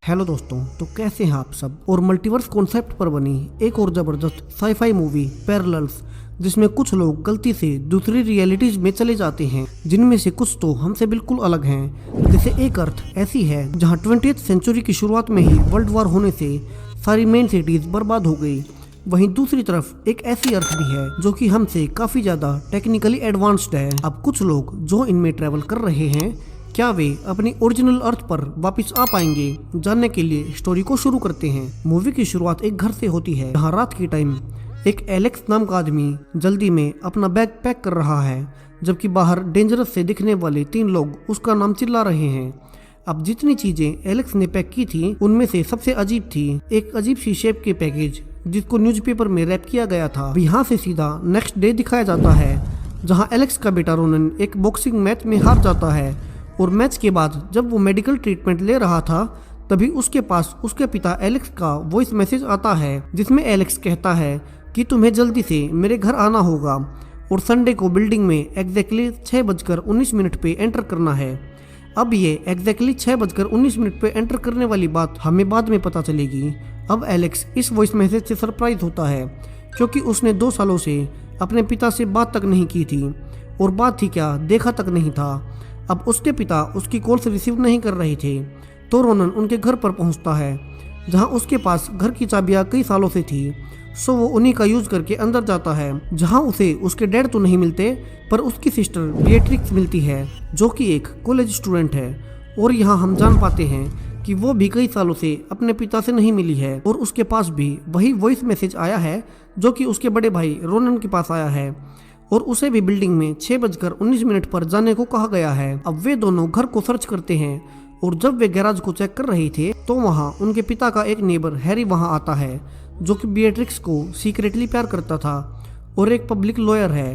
Hello दोस्तों, तो कैसे हैं आप सब। और मल्टीवर्स कॉन्सेप्ट पर बनी एक और ज़बरदस्त साईफाई मूवी पैरेलल्स, जिसमें कुछ लोग गलती से दूसरी रियलिटीज में चले जाते हैं, जिनमें से कुछ तो हमसे बिल्कुल अलग हैं। जैसे एक अर्थ ऐसी है जहां 20वीं सेंचुरी की शुरुआत में ही वर्ल्ड वॉर होने से सारी मेन सिटीज बर्बाद हो गई। वहीं दूसरी तरफ एक ऐसी अर्थ भी है जो कि हमसे काफ़ी ज़्यादा टेक्निकली एडवांस्ड है। अब कुछ लोग जो इनमें ट्रैवल कर रहे हैं, क्या वे अपनी ओरिजिनल अर्थ पर वापस आ पाएंगे? जानने के लिए स्टोरी को शुरू करते हैं। मूवी की शुरुआत एक घर से होती है, जहाँ रात के टाइम एक एलेक्स नाम का आदमी जल्दी में अपना बैग पैक कर रहा है, जबकि बाहर डेंजरस से दिखने वाले 3 लोग उसका नाम चिल्ला रहे हैं। अब जितनी चीजें एलेक्स ने पैक की थी, उनमें से सबसे अजीब थी एक अजीब सी शेप के पैकेज, जिसको न्यूज़पेपर में रैप किया गया था। यहाँ से सीधा नेक्स्ट डे दिखाया जाता है, जहाँ एलेक्स का बेटा रोनन एक बॉक्सिंग मैच में हार जाता है। और मैच के बाद जब वो मेडिकल ट्रीटमेंट ले रहा था, तभी उसके पास उसके पिता एलेक्स का वॉइस मैसेज आता है, जिसमें एलेक्स कहता है कि तुम्हें जल्दी से मेरे घर आना होगा और संडे को बिल्डिंग में एग्जैक्टली 6:19 पे एंटर करना है। अब ये एग्जैक्टली 6:19 पे एंटर करने वाली बात हमें बाद में पता चलेगी। अब एलेक्स इस वॉइस मैसेज से सरप्राइज होता है, क्योंकि उसने 2 सालों से अपने पिता से बात तक नहीं की थी, और बात थी क्या, देखा तक नहीं था। अब उसके पिता उसकी कॉल्स रिसीव नहीं कर रहे थे, तो रोनन उनके घर पर पहुंचता है, जहां उसके पास घर की चाबियां कई सालों से थी। सो वो उन्हीं का यूज करके अंदर जाता है, जहां उसे उसके डैड तो नहीं मिलते, पर उसकी सिस्टर बिएट्रिक्स मिलती है, जो कि एक कॉलेज स्टूडेंट है। और यहाँ हम जान पाते हैं कि वो भी कई सालों से अपने पिता से नहीं मिली है, और उसके पास भी वही वॉइस मैसेज आया है जो कि उसके बड़े भाई रोनन के पास आया है, और उसे भी बिल्डिंग में 6:19 पर जाने को कहा गया है। अब वे दोनों घर को सर्च करते हैं, और जब वे गैराज को चेक कर रहे थे, तो वहाँ उनके पिता का एक नेबर हैरी वहाँ आता है, जो कि बिएट्रिक्स को सीक्रेटली प्यार करता था और एक पब्लिक लॉयर है।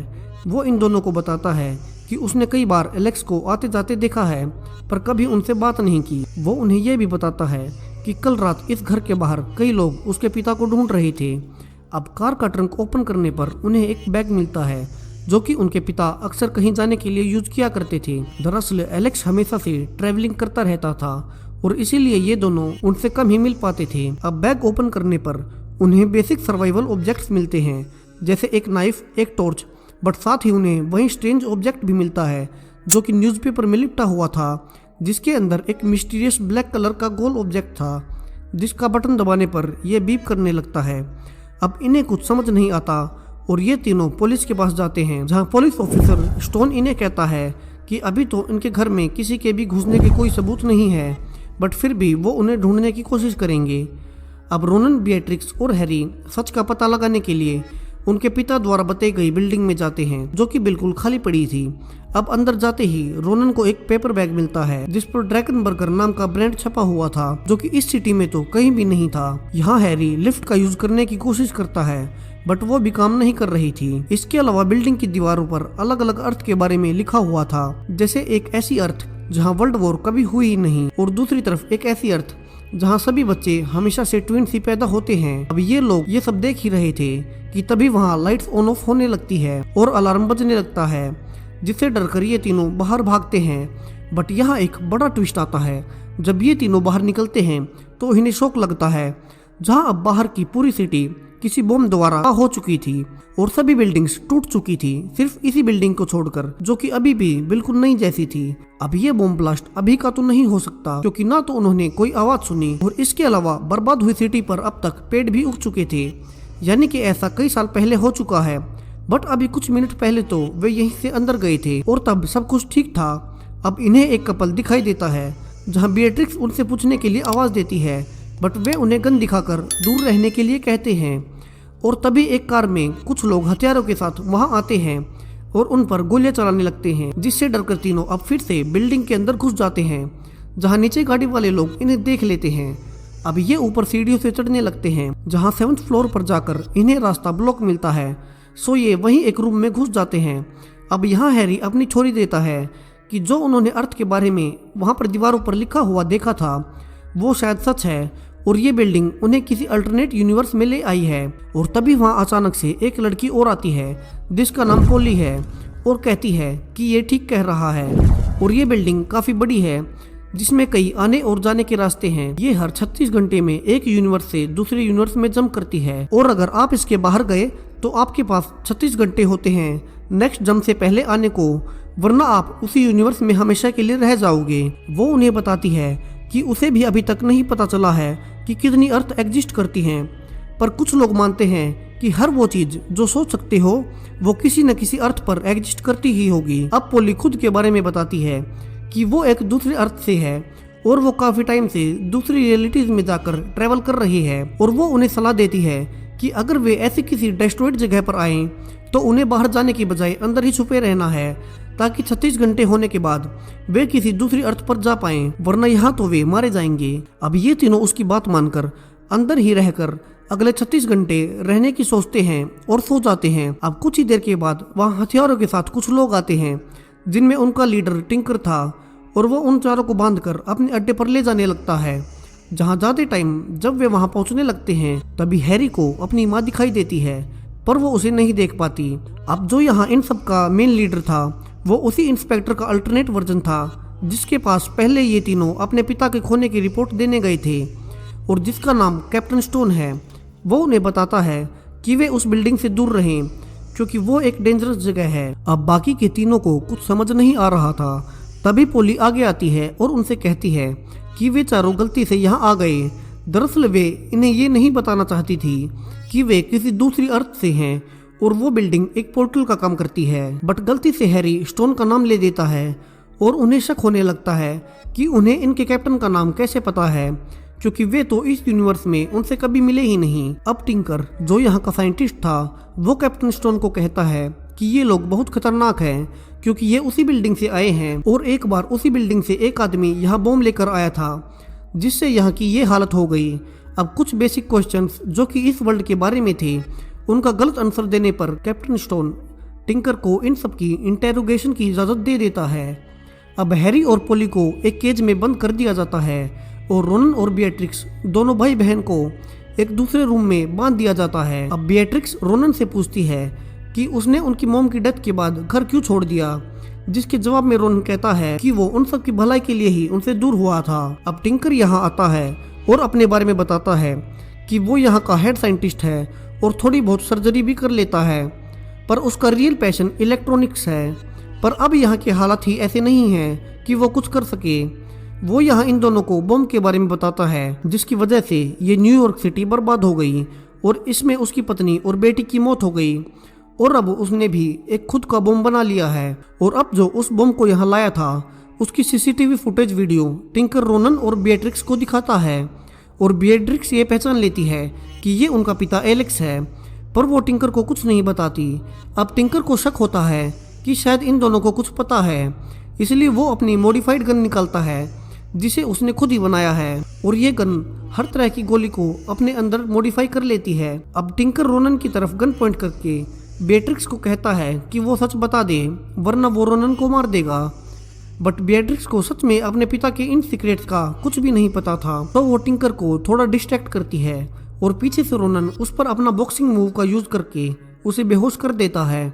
वो इन दोनों को बताता है कि उसने कई बार एलेक्स को आते जाते देखा है, पर कभी उनसे बात नहीं की। वो उन्हें यह भी बताता है कि कल रात इस घर के बाहर कई लोग उसके पिता को ढूंढ रहे थे। अब कार का ट्रंक ओपन करने पर उन्हें एक बैग मिलता है, जो कि उनके पिता अक्सर कहीं जाने के लिए यूज किया करते थे। दरअसल एलेक्स हमेशा से ट्रैवलिंग करता रहता था, और इसीलिए ये दोनों उनसे कम ही मिल पाते थे। अब बैग ओपन करने पर उन्हें बेसिक सर्वाइवल ऑब्जेक्ट्स मिलते हैं, जैसे एक नाइफ, एक टॉर्च, बट साथ ही उन्हें वही स्ट्रेंज ऑब्जेक्ट भी मिलता है, जो कि न्यूज़पेपर में लिपटा हुआ था, जिसके अंदर एक मिस्टीरियस ब्लैक कलर का गोल ऑब्जेक्ट था, जिसका बटन दबाने पर यह बीप करने लगता है। अब इन्हें कुछ समझ नहीं आता, और ये तीनों पुलिस के पास जाते हैं, जहां पुलिस ऑफिसर स्टोन इन्हें कहता है कि अभी तो इनके घर में किसी के भी घुसने के कोई सबूत नहीं है, बट फिर भी वो उन्हें ढूंढने की कोशिश करेंगे। अब रोनन, बिएट्रिक्स और हैरी सच का पता लगाने के लिए उनके पिता द्वारा बताई गई बिल्डिंग में जाते हैं, जो कि बिल्कुल खाली पड़ी थी। अब अंदर जाते ही रोनन को एक पेपर बैग मिलता है, जिस पर ड्रैगनबर्गर नाम का ब्रांड छपा हुआ था, जो कि इस सिटी में तो कहीं भी नहीं था। यहाँ हैरी लिफ्ट का यूज करने की कोशिश करता है, बट वो भी काम नहीं कर रही थी। इसके अलावा बिल्डिंग की दीवारों पर अलग अलग अर्थ के बारे में लिखा हुआ था, जैसे एक ऐसी अर्थ जहाँ वर्ल्ड वॉर कभी हुई ही नहीं, और दूसरी तरफ एक ऐसी अर्थ जहाँ सभी बच्चे हमेशा से ट्विंस ही पैदा होते हैं। अब ये लोग ये सब देख ही रहे थे कि तभी वहाँ लाइट्स ऑन ऑफ होने लगती है और अलार्म बजने लगता है, जिससे डरकर ये तीनों बाहर भागते हैं। बट यहाँ एक बड़ा ट्विस्ट आता है। जब ये तीनों बाहर निकलते हैं तो इन्हें शौक लगता है, जहाँ अब बाहर की पूरी सिटी किसी बम द्वारा हो चुकी थी, और सभी बिल्डिंग्स टूट चुकी थी, सिर्फ इसी बिल्डिंग को छोड़कर, जो कि अभी भी बिल्कुल नई जैसी थी। अब ये बम ब्लास्ट अभी का तो नहीं हो सकता, क्योंकि ना तो उन्होंने कोई आवाज सुनी, और इसके अलावा बर्बाद हुई सिटी पर अब तक पेड़ भी उग चुके थे, यानी कि ऐसा कई साल पहले हो चुका है। बट अभी कुछ मिनट पहले तो वे यहीं से अंदर गए थे, और तब सब कुछ ठीक था। अब इन्हें एक कपल दिखाई देता है, जहाँ बिएट्रिक्स उनसे पूछने के लिए आवाज देती है, बट वे उन्हें गन दिखाकर दूर रहने के लिए कहते हैं। और तभी एक कार में कुछ लोग हथियारों के साथ वहां आते हैं और उन पर गोलियां चलाने लगते हैं, जिससे डरकर तीनों अब फिर से बिल्डिंग के अंदर घुस जाते हैं, जहां नीचे गाड़ी वाले लोग इन्हें देख लेते हैं। अब ये ऊपर सीढ़ियों से चढ़ने लगते हैं, जहां 7th फ्लोर पर जाकर इन्हें रास्ता ब्लॉक मिलता है। सो ये वहीं एक रूम में घुस जाते हैं। अब यहाँ हैरी अपनी छोरी देता है कि जो उन्होंने अर्थ के बारे में वहां पर दीवारों पर लिखा हुआ देखा था, वो शायद सच है, और ये बिल्डिंग उन्हें किसी अल्टरनेट यूनिवर्स में ले आई है। और तभी वहाँ अचानक से एक लड़की और आती है, जिसका नाम पोली है, और कहती है कि ये ठीक कह रहा है, और ये बिल्डिंग काफ़ी बड़ी है, जिसमें कई आने और जाने के रास्ते हैं। ये हर 36 घंटे में एक यूनिवर्स से दूसरे यूनिवर्स में जंप करती है और अगर आप इसके बाहर गए तो आपके पास 36 घंटे होते हैं नेक्स्ट जंप से पहले आने को, वरना आप उसी यूनिवर्स में हमेशा के लिए रह जाओगे। वो उन्हें बताती है कि उसे भी अभी तक नहीं पता चला है कि कितनी अर्थ एग्जिस्ट करती हैं, पर कुछ लोग मानते हैं कि हर वो चीज जो सोच सकते हो वो किसी न किसी अर्थ पर एग्जिस्ट करती ही होगी। अब पोली खुद के बारे में बताती है कि वो एक दूसरे अर्थ से है और वो काफी टाइम से दूसरी रियलिटीज में जाकर ट्रेवल कर रही है और वो उन्हें सलाह देती है कि अगर वे ऐसी किसी डेस्ट्रॉयड जगह पर आए तो उन्हें बाहर जाने की बजाय अंदर ही छुपे रहना है ताकि 36 घंटे होने के बाद वे किसी दूसरी अर्थ पर जा पाएं, वरना यहाँ तो वे मारे जाएंगे। अब ये तीनों उसकी बात मानकर अंदर ही रहकर अगले 36 घंटे रहने की सोचते हैं और सो जाते हैं। अब कुछ ही देर के बाद वहाँ हथियारों के साथ कुछ लोग आते हैं जिनमें उनका लीडर टिंकर था और वो उन चारों को बांधकर अपने अड्डे पर ले जाने लगता है। जहाँ जाते टाइम जब वे वहाँ पहुँचने लगते हैं तभी हैरी को अपनी माँ दिखाई देती है, पर वो उसे नहीं देख पाती। अब जो यहाँ इन सब का मेन लीडर था वो उसी इंस्पेक्टर का अल्टरनेट वर्जन था जिसके पास पहले ये तीनों अपने पिता के खोने की रिपोर्ट देने गए थे और जिसका नाम कैप्टन स्टोन है। वो उन्हें बताता है कि वे उस बिल्डिंग से दूर रहें क्योंकि वो एक डेंजरस जगह है। अब बाकी के तीनों को कुछ समझ नहीं आ रहा था, तभी पोली आगे आती है और उनसे कहती है कि वे चारों गलती से यहाँ आ गए। दरअसल वे इन्हें ये नहीं बताना चाहती थी कि वे किसी दूसरी अर्थ से हैं और वो बिल्डिंग एक पोर्टल का काम करती है। बट गलती से हैरी स्टोन का नाम ले देता है और उन्हें शक होने लगता है कि उन्हें इनके कैप्टन का नाम कैसे पता है, क्योंकि वे तो इस यूनिवर्स में उनसे कभी मिले ही नहीं। अब टिंकर जो यहाँ का साइंटिस्ट था वो कैप्टन स्टोन को कहता है कि ये लोग बहुत खतरनाक हैं क्योंकि ये उसी बिल्डिंग से आए हैं और एक बार उसी बिल्डिंग से एक आदमी यहाँ बॉम्ब लेकर आया था जिससे यहाँ की ये हालत हो गई। अब कुछ बेसिक क्वेश्चंस जो कि इस वर्ल्ड के बारे में थे उनका गलत आंसर देने पर कैप्टन स्टोन टिंकर को इन सब की इंटेरोगेशन की इजाज़त दे देता है। अब हैरी और पोली को एक केज में बंद कर दिया जाता है और रोनन और बिएट्रिक्स दोनों भाई बहन को एक दूसरे रूम में बांध दिया जाता है। अब बिएट्रिक्स रोनन से पूछती है कि उसने उनकी मॉम की डेथ के बाद घर क्यों छोड़ दिया, जिसके जवाब में रोनन कहता है कि वो उन सब की भलाई के लिए ही उनसे दूर हुआ था। अब टिंकर यहाँ आता है और अपने बारे में बताता है कि वो यहाँ का हेड साइंटिस्ट है और थोड़ी बहुत सर्जरी भी कर लेता है, पर उसका रियल पैशन इलेक्ट्रॉनिक्स है। पर अब यहाँ के हालात ही ऐसे नहीं हैं कि वो कुछ कर सके। वो यहाँ इन दोनों को बम के बारे में बताता है जिसकी वजह से ये न्यूयॉर्क सिटी बर्बाद हो गई और इसमें उसकी पत्नी और बेटी की मौत हो गई और अब उसने भी एक खुद का बम बना लिया है। और अब जो उस बम को यहाँ लाया था उसकी CCTV footage video tinker Ronan और बिएट्रिक्स को दिखाता है और बिएट्रिक्स ये पहचान लेती है कि ये उनका पिता एलेक्स है, पर वो टिंकर को कुछ नहीं बताती। अब टिंकर को शक होता है कि शायद इन दोनों को कुछ पता है, इसलिए वो अपनी मॉडिफाइड गन निकालता है जिसे उसने खुद ही बनाया है और ये गन हर तरह की गोली को अपने अंदर मॉडिफाई कर लेती है। अब टिंकर रोनन की तरफ गन पॉइंट करके बिएट्रिक्स को कहता है कि वो सच बता दे वरना वो रोनन को मार देगा। बट बिएट्रिक्स को सच में अपने पिता के इन सीक्रेट्स का कुछ भी नहीं पता था, तो वो टिंकर को थोड़ा डिस्ट्रैक्ट करती है और पीछे से रोनन उस पर अपना बॉक्सिंग मूव का यूज करके उसे बेहोश कर देता है।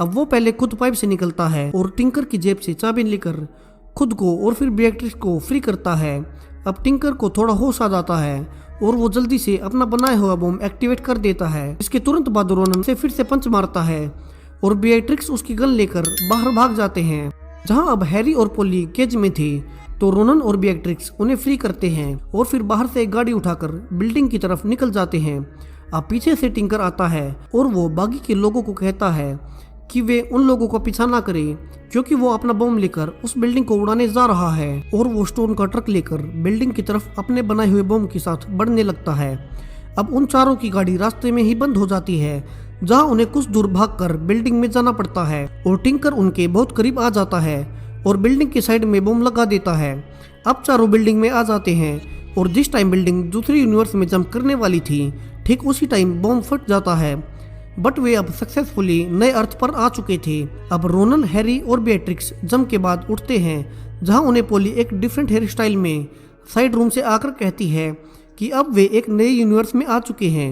अब वो पहले खुद पाइप से निकलता है और टिंकर की जेब से चाबी लेकर खुद को और फिर बिएट्रिक्स को फ्री करता है। अब टिंकर को थोड़ा होश आ जाता है और वो जल्दी से अपना बनाया हुआ बम एक्टिवेट कर देता है। इसके तुरंत बाद रोनन से फिर से पंच मारता है और बिएट्रिक्स उसकी गन लेकर बाहर भाग जाते हैं। जहां अब हैरी और पोली केज में थे तो रोनन और बिएट्रिक्स उन्हें फ्री करते हैं और फिर बाहर से एक गाड़ी उठाकर बिल्डिंग की तरफ निकल जाते हैं। अब पीछे से टिंकर आता है और वो बाकी के लोगों को कहता है कि वे उन लोगों का पीछा ना करें क्योंकि वो अपना बम लेकर उस बिल्डिंग को उड़ाने जा रहा है और वो स्टोन का ट्रक लेकर बिल्डिंग की तरफ अपने बनाए हुए बम के साथ बढ़ने लगता है। अब उन चारों की गाड़ी रास्ते में ही बंद हो जाती है जहां उन्हें कुछ दूर भागकर बिल्डिंग में जाना पड़ता है और टिंकर उनके बहुत करीब आ जाता है और बिल्डिंग के साइड में बम लगा देता है। अब चारों बिल्डिंग में आ जाते हैं और जिस टाइम बिल्डिंग दूसरी यूनिवर्स में जंप करने वाली थी ठीक उसी टाइम बम फट जाता है। बट वे अब सक्सेसफुली नए अर्थ पर आ चुके थे। अब रोनन, हैरी और बिएट्रिक्स जंप के बाद उठते हैं जहां उन्हें पोली एक डिफरेंट हेयर स्टाइल में साइड रूम से आकर कहती है कि अब वे एक नए यूनिवर्स में आ चुके हैं।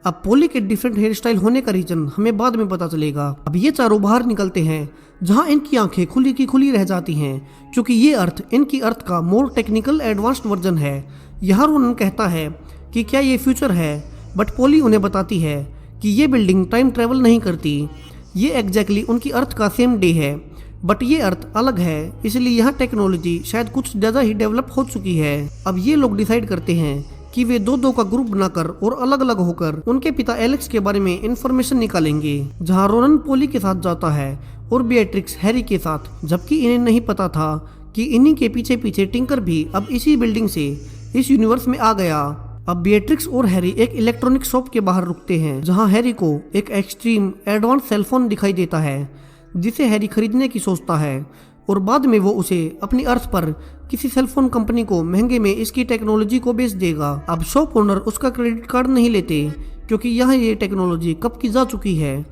अब पोली के डिफरेंट हेयर स्टाइल होने का रीजन हमें बाद में पता चलेगा। अब ये चारों बाहर निकलते हैं जहां इनकी आंखें खुली की खुली रह जाती हैं, क्योंकि ये अर्थ इनकी अर्थ का मोर टेक्निकल एडवांस्ड वर्जन है। यहाँ रोनन कहता है कि क्या ये फ्यूचर है, बट पोली उन्हें बताती है कि ये बिल्डिंग टाइम ट्रेवल नहीं करती। ये एग्जैक्टली उनकी अर्थ का सेम डे है, बट ये अर्थ अलग है, इसलिए यहाँ टेक्नोलॉजी शायद कुछ ज़्यादा ही डेवलप हो चुकी है। अब ये लोग डिसाइड करते हैं कि वे दो दो का ग्रुप बनाकर और अलग अलग होकर उनके पिता एलेक्स के बारे में इंफॉर्मेशन निकालेंगे। जहाँ रोनन पोली के साथ जाता है और बेट्रिक्स हैरी के साथ, जबकि इन्हें नहीं पता था कि इन्हीं के पीछे पीछे टिंकर भी अब इसी बिल्डिंग से इस यूनिवर्स में आ गया। अब बेट्रिक्स और हैरी एक इलेक्ट्रॉनिक शॉप के बाहर रुकते हैं, जहां हैरी को एक एक्सट्रीम एडवांस सेलफोन दिखाई देता है जिसे हैरी खरीदने की सोचता है, और बाद में वो उसे अपनी अर्थ पर किसी सेलफोन कंपनी को महंगे में इसकी टेक्नोलॉजी को बेच देगा। अब शॉप ओनर उसका क्रेडिट कार्ड नहीं लेते, क्योंकि यहाँ ये टेक्नोलॉजी कब की जा चुकी है,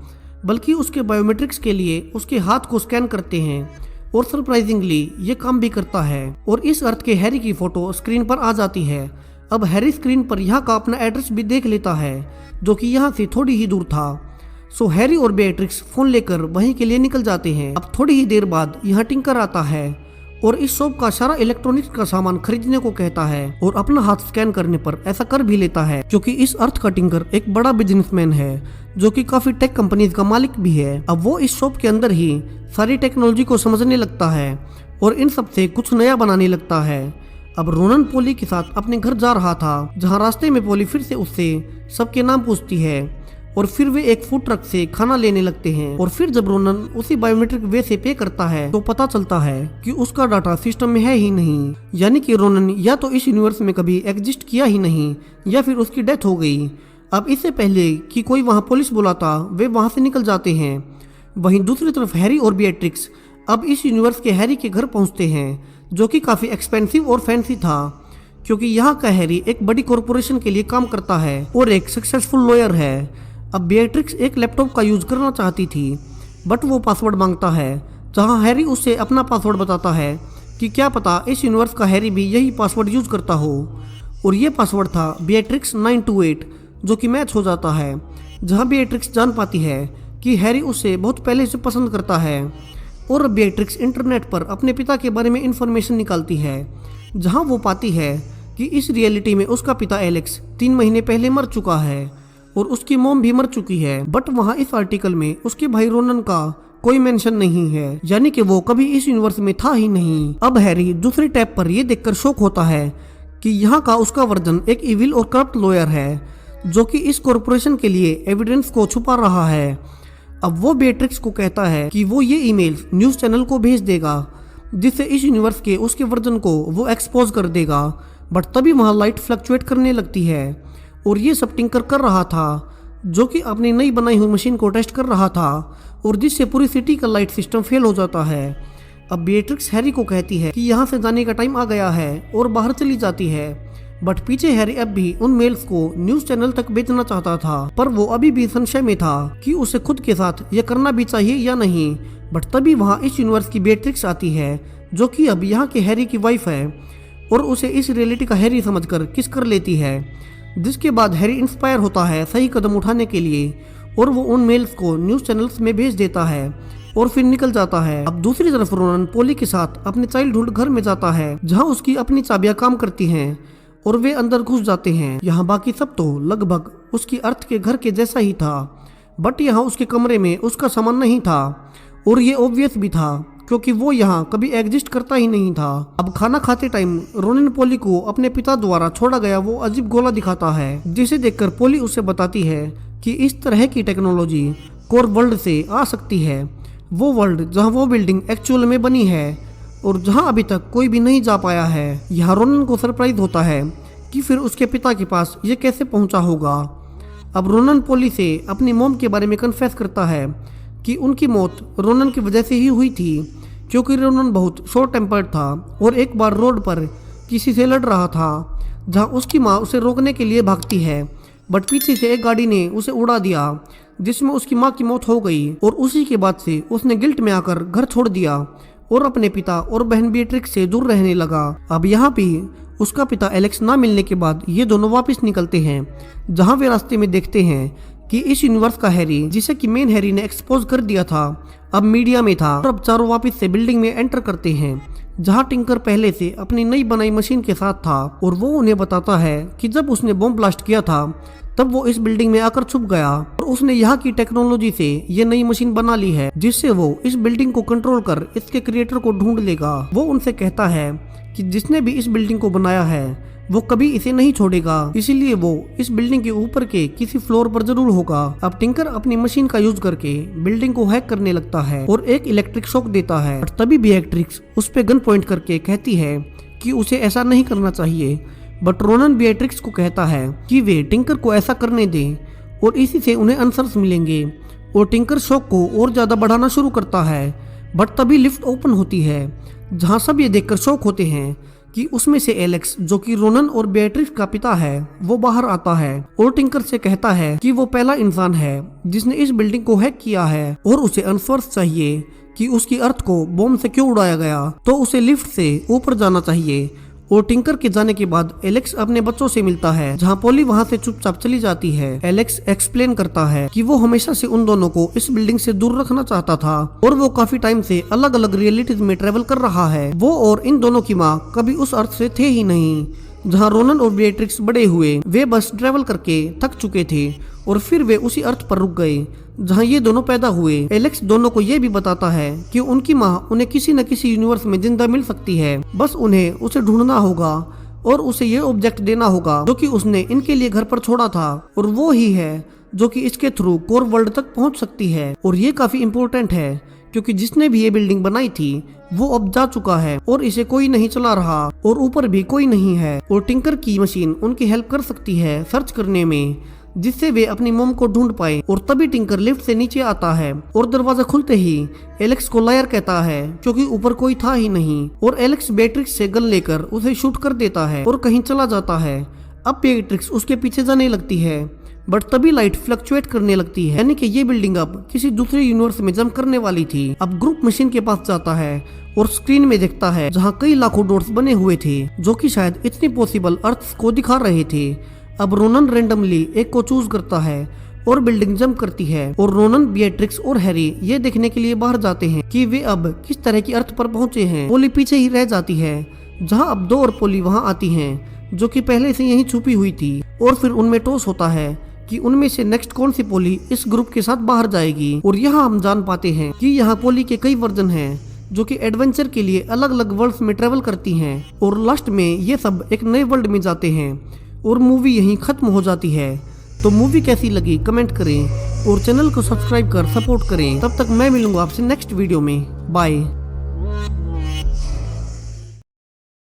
बल्कि उसके बायोमेट्रिक्स के लिए उसके हाथ को स्कैन करते हैं, और सरप्राइजिंगली ये काम भी करता है। और इस अर्थ के हैरी की फोटो स्क्रीन पर आ जाती है। अब हैरी स्क्रीन पर यहाँ का अपना एड्रेस भी देख लेता है, जो कि यहाँ से थोड़ी ही दूर था। सो हैरी और बेट्रिक्स फोन लेकर वहीं के लिए निकल जाते हैं। अब थोड़ी ही देर बाद यहाँ टिंकर आता है और इस शॉप का सारा इलेक्ट्रॉनिक्स का सामान खरीदने को कहता है, और अपना हाथ स्कैन करने पर ऐसा कर भी लेता है, क्योंकि इस अर्थ का टिंकर एक बड़ा बिजनेसमैन है जो कि काफी टेक कंपनीज का मालिक भी है। अब वो इस शॉप के अंदर ही सारी टेक्नोलॉजी को समझने लगता है और इन सब से कुछ नया बनाने लगता है। अब रोनन पोली के साथ अपने घर जा रहा था, जहाँ रास्ते में पोली फिर से उससे सबके नाम पूछती है, और फिर वे एक फूड ट्रक से खाना लेने लगते हैं। और फिर जब रोनन उसी बायोमेट्रिक वे से पे करता है तो पता चलता है कि उसका डाटा सिस्टम में है ही नहीं, यानी कि रोनन या तो इस यूनिवर्स में कभी एग्जिस्ट किया ही नहीं या फिर उसकी डेथ हो गई। अब इससे पहले कि कोई वहाँ पुलिस बुलाता वे वहाँ से निकल जाते हैं। वहीं दूसरी तरफ हैरी और बेट्रिक्स अब इस यूनिवर्स के हैरी के घर पहुँचते हैं, जो कि काफी एक्सपेंसिव और फैंसी था, क्योंकि यहाँ का हैरी एक बड़ी कॉरपोरेशन के लिए काम करता है और एक सक्सेसफुल लॉयर है। अब बेट्रिक्स एक लैपटॉप का यूज करना चाहती थी, बट वो पासवर्ड मांगता है, जहाँ हैरी उससे अपना पासवर्ड बताता है कि क्या पता इस यूनिवर्स का हैरी भी यही पासवर्ड यूज करता हो। और ये पासवर्ड था बेट्रिक्स 928, जो कि मैच हो जाता है, जहाँ बेट्रिक्स जान पाती है कि हैरी उससे बहुत पहले से पसंद करता है। और बेट्रिक्स इंटरनेट पर अपने पिता के बारे में इंफॉर्मेशन निकालती है, जहां वो पाती है कि इस रियलिटी में उसका पिता एलेक्स 3 महीने पहले मर चुका है और उसकी मॉम भी मर चुकी है। बट वहां इस आर्टिकल में उसके भाई रोनन का कोई मेंशन नहीं है, यानी कि वो कभी इस यूनिवर्स में था ही नहीं। अब हैरी दूसरी टैब पर यह देखकर शॉक होता है कि यहाँ का उसका वर्जन एक इविल और करप्ट लॉयर है, जो कि इस कॉर्पोरेशन के लिए एविडेंस को छुपा रहा है। अब वो बेट्रिक्स को कहता है कि वो ये ईमेल न्यूज़ चैनल को भेज देगा, जिससे इस यूनिवर्स के उसके वर्जन को वो एक्सपोज कर देगा। बट तभी वहाँ लाइट फ्लक्चुएट करने लगती है, और ये सब टिंकर कर रहा था, जो कि अपनी नई बनाई हुई मशीन को टेस्ट कर रहा था, और जिससे पूरी सिटी का लाइट सिस्टम फेल हो जाता है। अब बेट्रिक्स हैरी को कहती है कि यहाँ से जाने का टाइम आ गया है, और बाहर चली जाती है। बट पीछे हैरी अब भी उन मेल्स को न्यूज चैनल तक भेजना चाहता था, पर वो अभी भी संशय में था कि उसे खुद के साथ ये करना भी चाहिए या नहीं। बट तभी वहाँ इस यूनिवर्स की बेट्रिक्स आती है, जो कि अब यहाँ के हैरी की वाइफ है, और उसे इस रियलिटी का हैरी समझकर किस कर लेती है, जिसके बाद हैरी इंस्पायर होता है सही कदम उठाने के लिए, और वो उन मेल्स को न्यूज चैनल्स में भेज देता है और फिर निकल जाता है। अब दूसरी तरफ रोनन पोली के साथ अपने चाइल्डहुड घर में जाता है, जहाँ उसकी अपनी चाबियां काम करती हैं, और वे अंदर घुस जाते हैं। यहाँ बाकी सब तो लगभग उसकी अर्थ के घर के जैसा ही था, बट यहाँ उसके कमरे में उसका सामान नहीं था, और ये ऑब्वियस भी था क्योंकि वो यहाँ कभी एग्जिस्ट करता ही नहीं था। अब खाना खाते टाइम रोनिन पोली को अपने पिता द्वारा छोड़ा गया वो अजीब गोला दिखाता है, जिसे देखकर पोली उसे बताती है कि इस तरह की टेक्नोलॉजी कोर वर्ल्ड से आ सकती है, वो वर्ल्ड जहाँ वो बिल्डिंग एक्चुअल में बनी है और जहां अभी तक कोई भी नहीं जा पाया है। यहाँ रोनन को सरप्राइज होता है कि फिर उसके पिता के पास ये कैसे पहुंचा होगा। अब रोनन पोली से अपनी मॉम के बारे में कन्फेस करता है कि उनकी मौत रोनन की वजह से ही हुई थी, क्योंकि रोनन बहुत शॉर्ट टेम्पर्ड था और एक बार रोड पर किसी से लड़ रहा था, जहां उसकी माँ उसे रोकने के लिए भागती है, बट पीछे से एक गाड़ी ने उसे उड़ा दिया, जिसमें उसकी माँ की मौत हो गई। और उसी के बाद से उसने गिल्ट में आकर घर छोड़ दिया और अपने पिता और बहन बेट्रिक्स से दूर रहने लगा। अब यहाँ भी उसका पिता एलेक्स ना मिलने के बाद ये दोनों वापस निकलते हैं, जहां वे रास्ते में देखते हैं कि इस यूनिवर्स का हैरी, जिसे कि मेन हैरी ने एक्सपोज कर दिया था, अब मीडिया में था। और अब चारों वापस से बिल्डिंग में एंटर करते हैं, जहां टिंकर पहले से अपनी नई बनाई मशीन के साथ था। और वो उन्हें बताता है कि जब उसने बॉम्ब ब्लास्ट किया था तब वो इस बिल्डिंग में आकर छुप गया और उसने यहाँ की टेक्नोलॉजी से ये नई मशीन बना ली है, जिससे वो इस बिल्डिंग को कंट्रोल कर इसके क्रिएटर को ढूंढ लेगा। वो उनसे कहता है कि जिसने भी इस बिल्डिंग को बनाया है वो कभी इसे नहीं छोड़ेगा, इसीलिए वो इस बिल्डिंग के ऊपर के किसी फ्लोर पर जरूर होगा। अब टिंकर अपनी मशीन का यूज करके बिल्डिंग को हैक करने लगता है और एक इलेक्ट्रिक शॉक देता है। और तभी बिएट्रिक्स उस पे गन पॉइंट करके कहती है कि उसे ऐसा नहीं करना चाहिए, बट रोनन बिएट्रिक्स को कहता है कि वे टिंकर को ऐसा करने दें और इसी से उन्हें आंसर्स मिलेंगे। और टिंकर शॉक को और ज्यादा बढ़ाना शुरू करता है, बट तभी लिफ्ट ओपन होती है, जहां सब ये देखकर शॉक होते हैं कि उसमें से एलेक्स, जो कि रोनन और बेट्रिक्स का पिता है, वो बाहर आता है और टिंकर से कहता है कि वो पहला इंसान है जिसने इस बिल्डिंग को हैक किया है और उसे आंसर्स चाहिए कि उसकी अर्थ को बॉम्ब से क्यों उड़ाया गया, तो उसे लिफ्ट से ऊपर जाना चाहिए। और टिंकर के जाने के बाद एलेक्स अपने बच्चों से मिलता है, जहां पोली वहां से चुपचाप चली जाती है। एलेक्स एक्सप्लेन करता है कि वो हमेशा से उन दोनों को इस बिल्डिंग से दूर रखना चाहता था और वो काफी टाइम से अलग अलग रियलिटीज में ट्रेवल कर रहा है। वो और इन दोनों की माँ कभी उस अर्थ से थे ही नहीं जहाँ रोनन और बेट्रिक्स बड़े हुए। वे बस ट्रेवल करके थक चुके थे और फिर वे उसी अर्थ पर रुक गए जहाँ ये दोनों पैदा हुए। एलेक्स दोनों को ये भी बताता है कि उनकी माँ उन्हें किसी न किसी यूनिवर्स में जिंदा मिल सकती है, बस उन्हें उसे ढूंढना होगा और उसे ये ऑब्जेक्ट देना होगा जो कि उसने इनके लिए घर पर छोड़ा था, और वो ही है जो कि इसके थ्रू कोर वर्ल्ड तक पहुंच सकती है। और ये काफी इम्पोर्टेंट है क्योंकि जिसने भी ये बिल्डिंग बनाई थी वो अब जा चुका है और इसे कोई नहीं चला रहा और ऊपर भी कोई नहीं है। और टिंकर की मशीन उनकी हेल्प कर सकती है सर्च करने में, जिससे वे अपनी मॉम को ढूंढ पाए। और तभी टिंकर लिफ्ट से नीचे आता है और दरवाजा खुलते ही एलेक्स को लायर कहता है क्योंकि ऊपर कोई था ही नहीं। और एलेक्स बेट्रिक्स से गन लेकर उसे शूट कर देता है और कहीं चला जाता है। अब बेट्रिक्स उसके पीछे जाने लगती है, बट तभी लाइट फ्लक्चुएट करने लगती है, यानी कि ये बिल्डिंग अब किसी दूसरे यूनिवर्स में जंप करने वाली थी। अब ग्रुप मशीन के पास जाता है और स्क्रीन में देखता है जहाँ कई लाखों डोर्स बने हुए थे जो कि शायद इतनी पॉसिबल अर्थ्स को दिखा रहे थे। अब रोनन रैंडमली एक को चूज करता है और बिल्डिंग जंप करती है। और रोनन, बिएट्रिक्स और हैरी ये देखने के लिए बाहर जाते हैं कि वे अब किस तरह की अर्थ पर पहुंचे हैं। पोली पीछे ही रह जाती है, जहां अब दो और पोली वहां आती हैं जो कि पहले से यहीं छुपी हुई थी। और फिर उनमें टॉस होता है कि उनमें से नेक्स्ट कौन सी पोली इस ग्रुप के साथ बाहर जाएगी। और यहाँ हम जान पाते हैं कि यहाँ पोली के कई वर्जन हैं जो कि एडवेंचर के लिए अलग अलग वर्ल्ड्स में ट्रेवल करती हैं। और लास्ट में ये सब एक नए वर्ल्ड में जाते हैं और मूवी यहीं खत्म हो जाती है। तो मूवी कैसी लगी कमेंट करें और चैनल को सब्सक्राइब कर सपोर्ट करें। तब तक मैं मिलूंगा आपसे नेक्स्ट वीडियो में। बाय।